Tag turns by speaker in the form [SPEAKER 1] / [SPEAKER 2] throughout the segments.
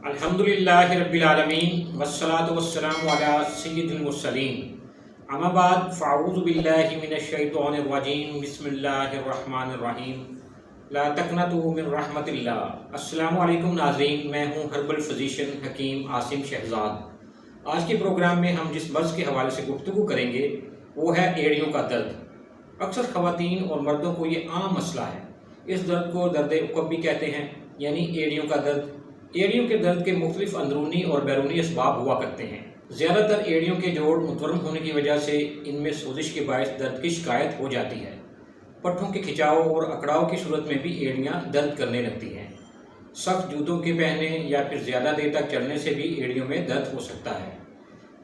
[SPEAKER 1] الحمدللہ رب العالمین والصلاة والسلام علی سید المرسلین اما بعد فاعوذ باللہ من الشیطان الرجیم بسم اللہ الرحمن الرحیم لا تقنطوا من رحمت اللہ۔ السلام علیکم ناظرین، میں ہوں ہربل فزیشین حکیم عاصم شہزاد۔ آج کے پروگرام میں ہم جس مرض کے حوالے سے گفتگو کریں گے وہ ہے ایڑیوں کا درد۔ اکثر خواتین اور مردوں کو یہ عام مسئلہ ہے۔ اس درد کو درد عقب بھی کہتے ہیں، یعنی ایڑیوں کا درد۔ ایڑیوں کے درد کے مختلف اندرونی اور بیرونی اسباب ہوا کرتے ہیں۔ زیادہ تر ایڑیوں کے جوڑ متورم ہونے کی وجہ سے ان میں سوزش کے باعث درد کی شکایت ہو جاتی ہے۔ پٹھوں کے کھچاؤ اور اکڑاؤ کی صورت میں بھی ایڑیاں درد کرنے لگتی ہیں۔ سخت جوتوں کے پہننے یا پھر زیادہ دیر تک چلنے سے بھی ایڑیوں میں درد ہو سکتا ہے۔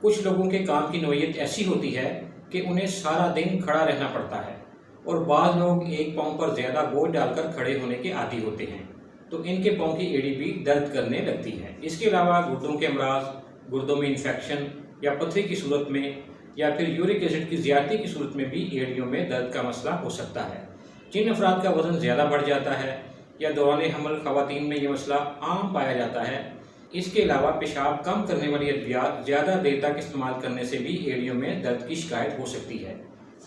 [SPEAKER 1] کچھ لوگوں کے کام کی نوعیت ایسی ہوتی ہے کہ انہیں سارا دن کھڑا رہنا پڑتا ہے، اور بعض لوگ ایک پاؤں پر زیادہ بوجھ ڈال کر کھڑے ہونے کے عادی ہوتے ہیں، تو ان کے پاؤں کی ایڑی بھی درد کرنے لگتی ہے۔ اس کے علاوہ گردوں کے امراض، گردوں میں انفیکشن یا پتھری کی صورت میں یا پھر یورک ایسڈ کی زیادتی کی صورت میں بھی ایڑیوں میں درد کا مسئلہ ہو سکتا ہے۔ جن افراد کا وزن زیادہ بڑھ جاتا ہے یا دوران حمل خواتین میں یہ مسئلہ عام پایا جاتا ہے، اس کے علاوہ پیشاب کم کرنے والی ادویات زیادہ دیر تک استعمال کرنے سے بھی ایڑیوں میں درد کی شکایت ہو سکتی ہے۔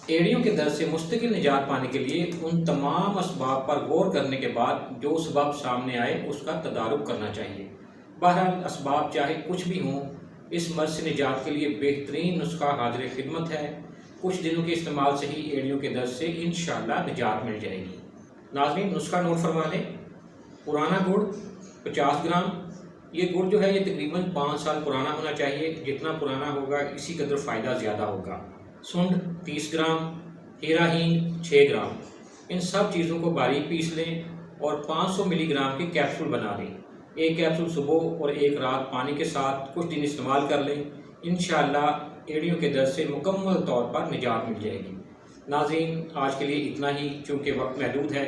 [SPEAKER 1] ایڑیوں کے درد سے مستقل نجات پانے کے لیے ان تمام اسباب پر غور کرنے کے بعد جو سبب سامنے آئے اس کا تدارک کرنا چاہیے۔ بہرحال اسباب چاہے کچھ بھی ہوں، اس مرض سے نجات کے لیے بہترین نسخہ حاضر خدمت ہے۔ کچھ دنوں کے استعمال سے ہی ایڑیوں کے درد سے انشاءاللہ نجات مل جائے گی۔ ناظرین، نسخہ نوٹ فرما لیں۔ پرانا گڑ 50 گرام۔ یہ گڑ جو ہے یہ تقریباً 5 سال پرانا ہونا چاہیے۔ جتنا پرانا ہوگا اسی قدر فائدہ زیادہ ہوگا۔ سنڈ 30 گرام، ہیرا ہینگ 6 گرام۔ ان سب چیزوں کو باریک پیس لیں اور 500 ملی گرام کے کیپسول بنا لیں۔ ایک کیپسول صبح اور ایک رات پانی کے ساتھ کچھ دن استعمال کر لیں۔ انشاءاللہ ایڑیوں کے درد سے مکمل طور پر نجات مل جائے گی۔ ناظرین، آج کے لیے اتنا ہی، چونکہ وقت محدود ہے۔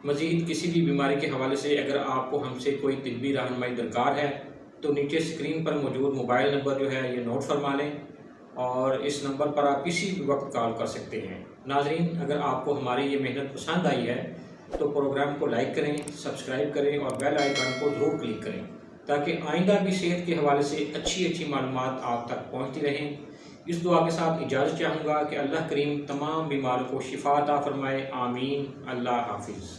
[SPEAKER 1] مزید کسی بھی بیماری کے حوالے سے اگر آپ کو ہم سے کوئی طبی رہنمائی درکار ہے تو نیچے اسکرین پر موجود موبائل نمبر جو ہے یہ نوٹ فرما لیں، اور اس نمبر پر آپ کسی بھی وقت کال کر سکتے ہیں۔ ناظرین، اگر آپ کو ہماری یہ محنت پسند آئی ہے تو پروگرام کو لائک کریں، سبسکرائب کریں اور بیل آئیکن کو ضرور کلک کریں تاکہ آئندہ بھی صحت کے حوالے سے اچھی معلومات آپ تک پہنچتی رہیں۔ اس دعا کے ساتھ اجازت چاہوں گا کہ اللہ کریم تمام بیماروں کو شفا عطا فرمائے۔ آمین۔ اللہ حافظ۔